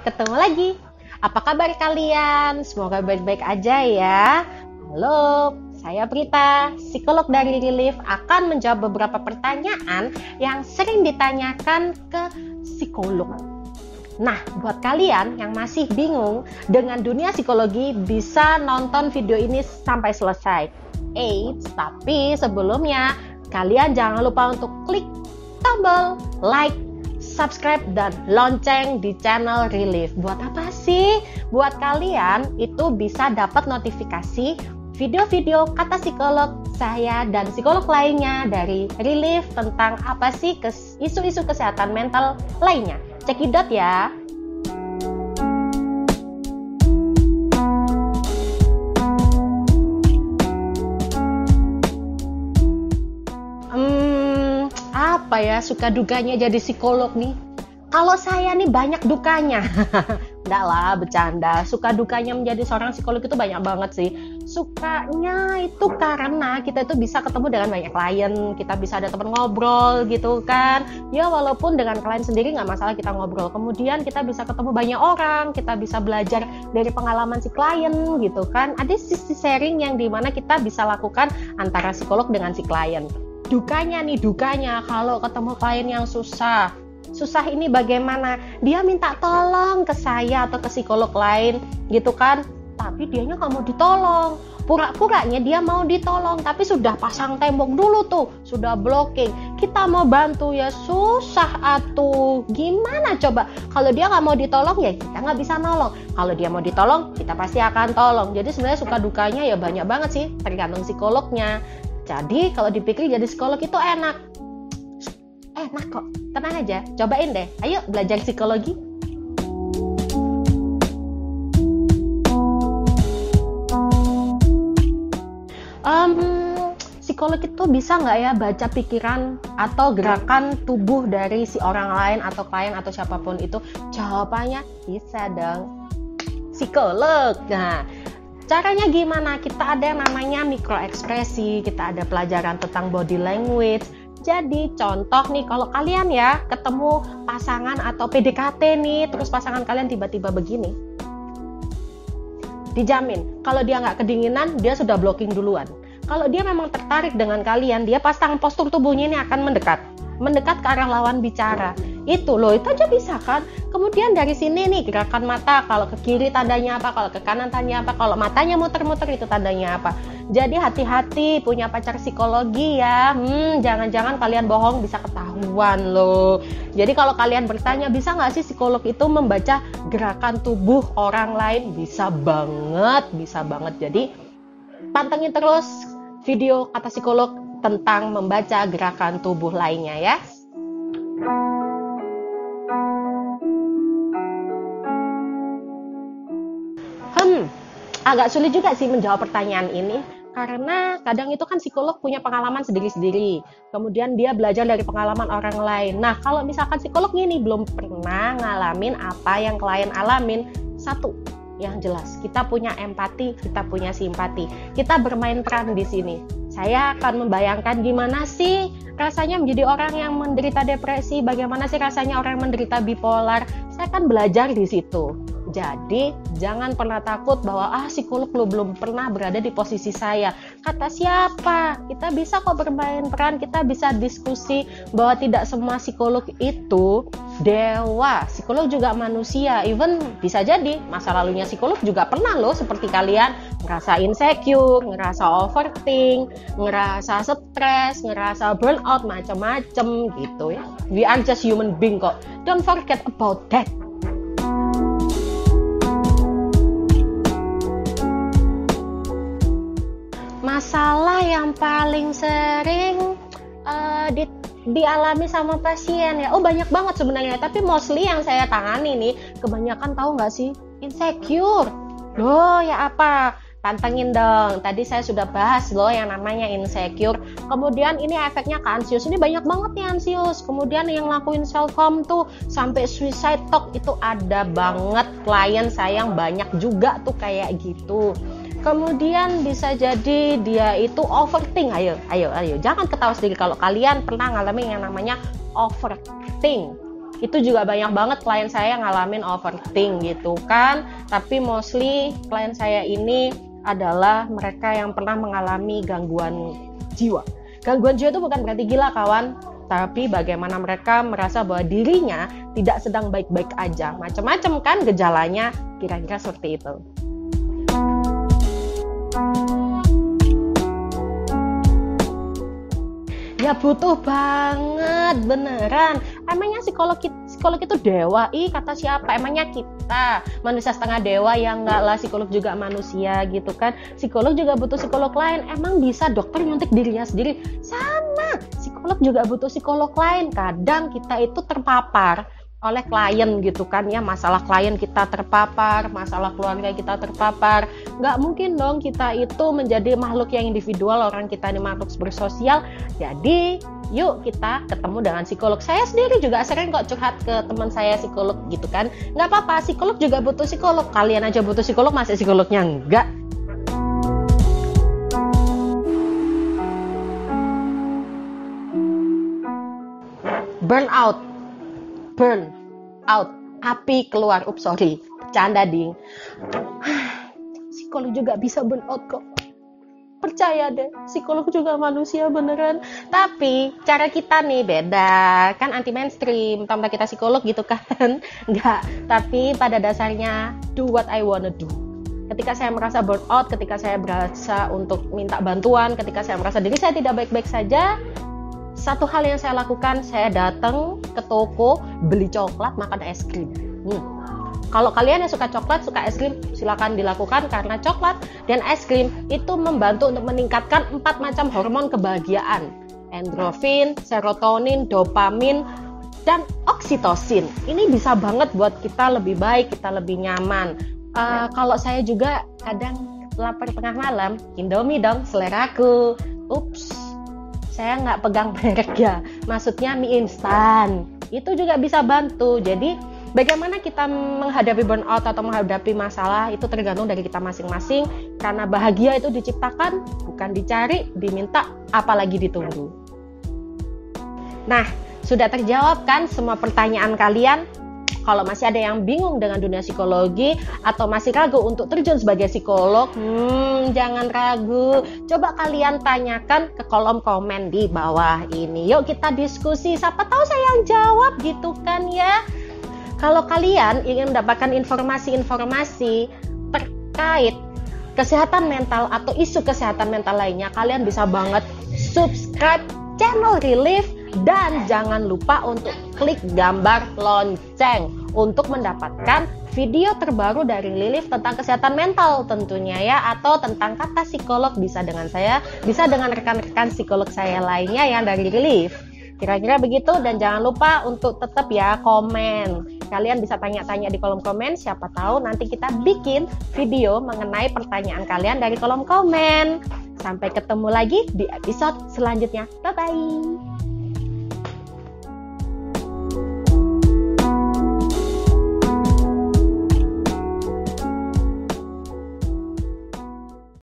ketemu lagi. Apa kabar kalian? Semoga baik-baik aja ya. Halo, saya Prita, psikolog dari Relief, akan menjawab beberapa pertanyaan yang sering ditanyakan ke psikolog. Nah, buat kalian yang masih bingung dengan dunia psikologi, bisa nonton video ini sampai selesai. Tapi sebelumnya, kalian jangan lupa untuk klik tombol like, subscribe, dan lonceng di channel Relief. Buat apa sih? Buat kalian itu bisa dapat notifikasi video-video kata psikolog saya dan psikolog lainnya dari Relief tentang apa sih isu-isu kesehatan mental lainnya. Cekidot ya. Apa ya suka dukanya jadi psikolog nih? Kalau saya nih banyak dukanya. Enggak lah, bercanda. Suka dukanya menjadi seorang psikolog itu banyak banget sih. Sukanya itu karena kita itu bisa ketemu dengan banyak klien, kita bisa ada teman ngobrol gitu kan. Ya walaupun dengan klien sendiri nggak masalah kita ngobrol. Kemudian kita bisa ketemu banyak orang, kita bisa belajar dari pengalaman si klien gitu kan. Ada sisi sharing yang dimana kita bisa lakukan antara psikolog dengan si klien. Dukanya kalau ketemu klien yang susah ini bagaimana? Dia minta tolong ke saya atau ke psikolog lain gitu kan, tapi dianya nggak mau ditolong. Pura-puranya dia mau ditolong, tapi sudah pasang tembok dulu tuh, sudah blocking. Kita mau bantu ya susah atuh. Gimana coba? Kalau dia nggak mau ditolong ya kita nggak bisa nolong. Kalau dia mau ditolong, kita pasti akan tolong. Jadi sebenarnya suka dukanya ya banyak banget sih, tergantung psikolognya. Jadi kalau dipikir jadi psikolog itu enak kok, tenang aja, cobain deh, ayo belajar psikologi. Psikolog itu bisa nggak ya baca pikiran atau gerakan tubuh dari si orang lain atau klien atau siapapun itu? Jawabannya bisa dong, psikolog. Nah, caranya gimana? Kita ada yang namanya mikroekspresi, kita ada pelajaran tentang body language. Jadi contoh nih, kalau kalian ya ketemu pasangan atau PDKT nih, terus pasangan kalian tiba-tiba begini, dijamin kalau dia nggak kedinginan, dia sudah blocking duluan. Kalau dia memang tertarik dengan kalian, dia pasang postur tubuhnya ini akan mendekat ke arah lawan bicara. Itu aja bisa kan. Kemudian dari sini nih gerakan mata, kalau ke kiri tandanya apa, kalau ke kanan tandanya apa, kalau matanya muter-muter itu tandanya apa. Jadi hati-hati punya pacar psikologi ya. Jangan-jangan kalian bohong bisa ketahuan loh. Jadi kalau kalian bertanya bisa nggak sih psikolog itu membaca gerakan tubuh orang lain? Bisa banget. Jadi pantengin terus video kata psikolog tentang membaca gerakan tubuh lainnya ya. Agak sulit juga sih menjawab pertanyaan ini, karena kadang itu kan psikolog punya pengalaman sendiri-sendiri, kemudian dia belajar dari pengalaman orang lain. Nah, kalau misalkan psikolog ini belum pernah ngalamin apa yang klien alamin, satu yang jelas, kita punya empati, kita punya simpati, kita bermain peran di sini. Saya akan membayangkan gimana sih rasanya menjadi orang yang menderita depresi, bagaimana sih rasanya orang yang menderita bipolar. Saya akan belajar di situ. Jadi jangan pernah takut bahwa psikolog lo belum pernah berada di posisi saya. Kata siapa? Kita bisa kok bermain peran, kita bisa diskusi bahwa tidak semua psikolog itu dewa. Psikolog juga manusia. Even bisa jadi masa lalunya psikolog juga pernah loh seperti kalian ngerasa insecure, ngerasa overthink, ngerasa stres, ngerasa burnout, macam-macam gitu ya. We are just human being kok. Don't forget about that. Masalah yang paling sering dialami sama pasien ya, banyak banget sebenarnya, tapi mostly yang saya tangani nih kebanyakan tahu nggak sih, insecure. Loh ya apa? Pantengin dong, tadi saya sudah bahas loh yang namanya insecure. Kemudian ini efeknya ke anxious, ini banyak banget nih anxious. Kemudian yang ngelakuin self harm tuh sampai suicide talk, itu ada banget klien saya yang banyak juga tuh kayak gitu. Kemudian bisa jadi dia itu overthink. Ayo, jangan ketawa sendiri kalau kalian pernah ngalamin yang namanya overthink. Itu juga banyak banget klien saya ngalamin overthink gitu kan. Tapi mostly klien saya ini adalah mereka yang pernah mengalami gangguan jiwa. Gangguan jiwa itu bukan berarti gila kawan, tapi bagaimana mereka merasa bahwa dirinya tidak sedang baik-baik aja. Macam-macam kan gejalanya, kira-kira seperti itu. Ya butuh banget, beneran. Emangnya psikolog itu dewa? Ih, kata siapa? Emangnya kita manusia setengah dewa? Yang enggak lah, psikolog juga manusia gitu kan. Psikolog juga butuh psikolog lain. Emang bisa dokter nyuntik dirinya sendiri? Sama, psikolog juga butuh psikolog lain. Kadang kita itu terpapar oleh klien gitu kan ya, masalah klien kita terpapar, masalah keluarga kita terpapar. Nggak mungkin dong kita itu menjadi makhluk yang individual, orang kita ini makhluk bersosial. Jadi yuk kita ketemu dengan psikolog. Saya sendiri juga sering kok curhat ke teman saya psikolog gitu kan. Nggak apa-apa, psikolog juga butuh psikolog. Kalian aja butuh psikolog, masa psikolognya enggak? Burn out, api keluar. Sorry, bercanda ding. Psikolog juga bisa burn out kok. Percaya deh, psikolog juga manusia beneran. Tapi cara kita nih beda, kan anti mainstream. Tambah kita psikolog gitu kan? Enggak. Tapi pada dasarnya do what I wanna do. Ketika saya merasa burn out, ketika saya berasa untuk minta bantuan, ketika saya merasa diri saya tidak baik-baik saja, satu hal yang saya lakukan, saya datang ke toko, beli coklat, makan es krim. Kalau kalian yang suka coklat, suka es krim, silakan dilakukan, karena coklat dan es krim itu membantu untuk meningkatkan 4 macam hormon kebahagiaan. Endorfin, serotonin, dopamin, dan oksitosin. Ini bisa banget buat kita lebih baik, kita lebih nyaman. Kalau saya juga kadang lapar tengah malam, Indomie dong, seleraku. Ups. Saya nggak pegang merek ya, maksudnya mie instan. Itu juga bisa bantu. Jadi bagaimana kita menghadapi burnout atau menghadapi masalah itu tergantung dari kita masing-masing. Karena bahagia itu diciptakan, bukan dicari, diminta, apalagi ditunggu. Nah, sudah terjawab kan semua pertanyaan kalian? Kalau masih ada yang bingung dengan dunia psikologi atau masih ragu untuk terjun sebagai psikolog, jangan ragu. Coba kalian tanyakan ke kolom komen di bawah ini. Yuk kita diskusi, siapa tahu saya yang jawab gitu kan ya. Kalau kalian ingin mendapatkan informasi-informasi terkait kesehatan mental atau isu kesehatan mental lainnya, kalian bisa banget subscribe channel Relief. Dan jangan lupa untuk klik gambar lonceng untuk mendapatkan video terbaru dari Lilith tentang kesehatan mental tentunya ya, atau tentang kata psikolog, bisa dengan saya, bisa dengan rekan-rekan psikolog saya lainnya yang dari Lilith. Kira-kira begitu, dan jangan lupa untuk tetap ya komen. Kalian bisa tanya-tanya di kolom komen, siapa tahu nanti kita bikin video mengenai pertanyaan kalian dari kolom komen. Sampai ketemu lagi di episode selanjutnya. Bye-bye.